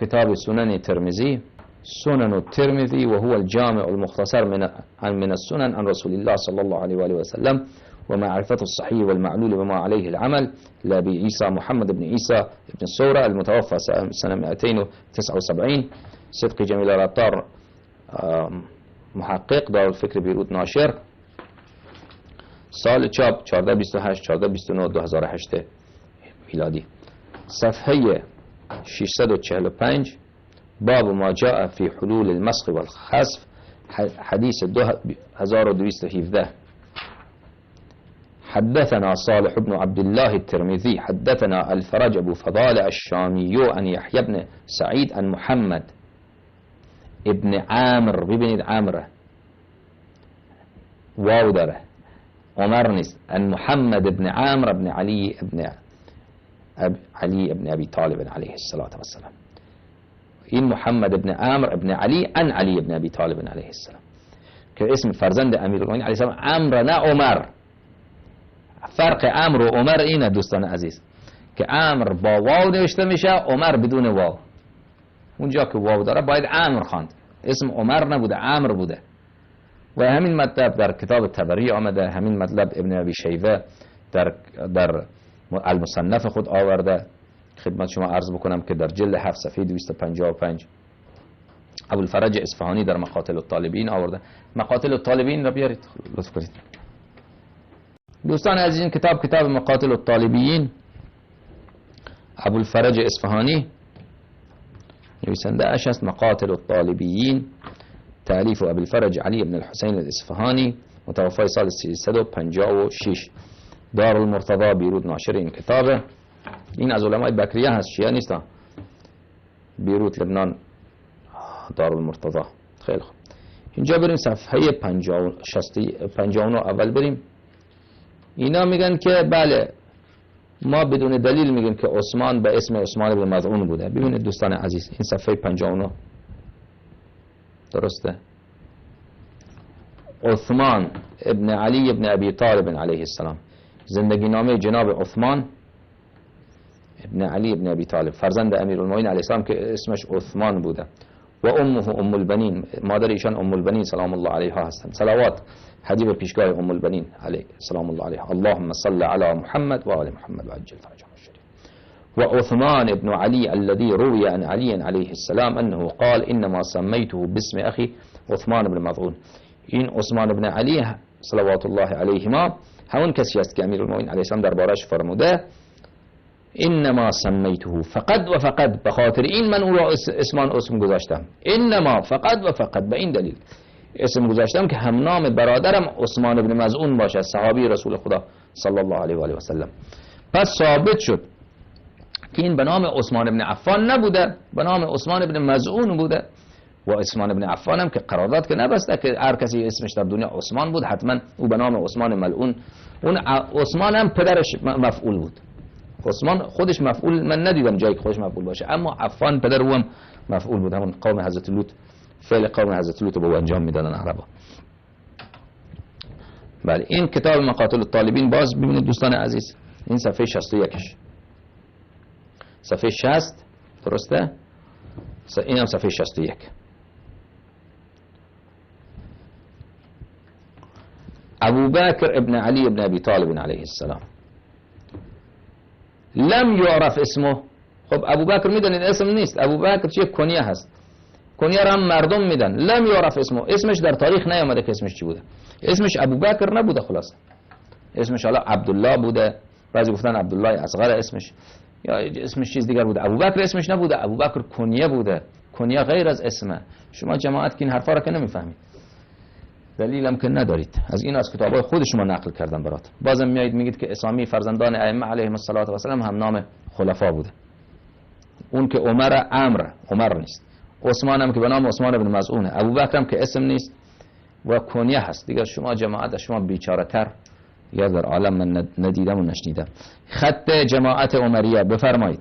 كتاب سنن الترمذي، سنن الترمذي وهو الجامع المختصر من السنن عن رسول الله صلى الله عليه وآله وسلم، ومعرفة الصحيح والمعلول وما عليه العمل، لأبي عيسى محمد بن عيسى بن الصورة المتوفى سنة 279، صدق جميل العطار محقق، دار الفکر بیروت ناشر، سال چاپ 1428 1429 2008 میلادی. صفحه 645 باب ما جاء في حلول المسخ والخسف، حديث 2217. حدثنا صالح بن عبد الله الترمذي حدثنا الفرج أبو فضال الشامي عن يحيى بن سعيد عن محمد ابن عامر ببن عامر واو داره عمر نیست، عن محمد بن عامر بن علي بن أبي طالب عليه الصلاة والسلام. این محمد بن عامر بن علي عن علي بن أبي طالب عليه السلام که اسم فرزند امیرالمومنین علیه السلام عمرو نه عمر. فرق عمرو و عمر اینه دوستان عزیز که عمرو با واو نوشته میشه، عمر بدون واو. اونجا که واو داره باید عمرو خواند، اسم عمر نبوده عمرو بوده. و همین مطلب در کتاب تبری آمده، همین مطلب ابن ابی شیبه در المصنف خود آورده. خدمت شما عرض بکنم که در جلد 7 صفحه 255 ابوالفرج اصفهانی در مقاتل الطالبین آورده. مقاتل الطالبین را بیارید لطف کنید دوستان عزیز. این کتاب مقاتل الطالبین، ابوالفرج اصفهانی نویسنده اش است. مقاتل الطالبین تألیف ابوالفرج علی بن الحسین الاصفهانی، متوفی سال 356، دار المرتضی بیروت ناشر این کتابه. این از علمای بکریه هست، شیعه نیست. بیروت لبنان، دار المرتضی. خیلی خوب، اینجا بریم صفحه 59 اول بریم. اینا میگن که بله ما بدون دلیل میگیم که عثمان به اسم عثمان بن مظعون بوده. ببینید دوستان عزیز، این صفحه 59 درسته. عثمان ابن علی ابن ابی طالب علیه السلام، زندگی نامه جناب عثمان ابن علی ابن ابی طالب فرزند امیرالمومنین علیه السلام که اسمش عثمان بوده. و امه ام البنین، مادر ایشان ام البنین سلام الله علیها هستند. صلوات حدیث پیشگاه ام البنین علیه سلام الله علیها. اللهم صل علی محمد و آل محمد و عجل فرجهم الشریف. و عثمان ابن علی الذي روي عن علی علیه السلام انه قال انما سميته باسم اخي عثمان بن مظعون. این عثمان ابن علی صلوات الله علیهما همون کسی است که امیرالمومنین علیه السلام دربارش فرموده انما سمیته، فقط و فقط به خاطر این من او را اسم گذاشتم. انما فقط و فقط به این دلیل اسم گذاشتم که هم نام برادرم عثمان بن مظعون باشد، صحابی رسول خدا صلی الله علیه و آله و سلم. پس ثابت شد که این به نام عثمان بن عفان نبوده، به نام عثمان بن مظعون بوده. و عثمان بن عفان هم که قرارداد که نبسته که هر کسی اسمش در دنیا عثمان بود حتما او به نام عثمان ملعون. اون عثمان هم پدرش مفعول بود. عثمان خودش مفعول من ندیدم جایی که خودش مفعول باشه، اما عفان پدر او هم مفعول بود. همون قوم حضرت لوط، فعل قوم حضرت لوط رو به او انجام میدادن عربا. بله، این کتاب مقاتل الطالبین باز ببینید دوستان عزیز، این صفحه 61 صفحه 60 درسته؟ این هم صفحه 61. ابو بکر ابن علی ابن ابی طالب علیه السلام لم یعرف اسمه. خب ابو بکر میدونید اسم نیست، ابو بکر چیه؟ کنیه هست. کنیه را هم مردم میدن. لم یعرف اسمه، اسمش در تاریخ نیامده که اسمش چی بوده. اسمش ابو بکر نبوده، خلاص اسمش حالا عبدالله بوده، بعضی گفتن عبدالله اصغر اسمش، یا اسمش چیز دیگر بوده. ابو بکر اسمش نبوده، ابو بکر کنیه بوده. کنیه غیر از اسمه. شما جماعت که این حرفا را که نمیفهمید، دلیلم که ندارید. از این از کتابای خود شما نقل کردم برات. بازم میایید میگید که اسامی فرزندان ائمه علیهم السلام هم نام خلفا بوده. اون که عمر نیست. عثمان هم که به نام عثمان بن مظعونه. ابوبکر هم که اسم نیست و کنیه هست. دیگه شما جماعت شما بیچاره تر یا در عالم من ندیدم و نشنیدم. خط جماعت عمریه بفرمایید.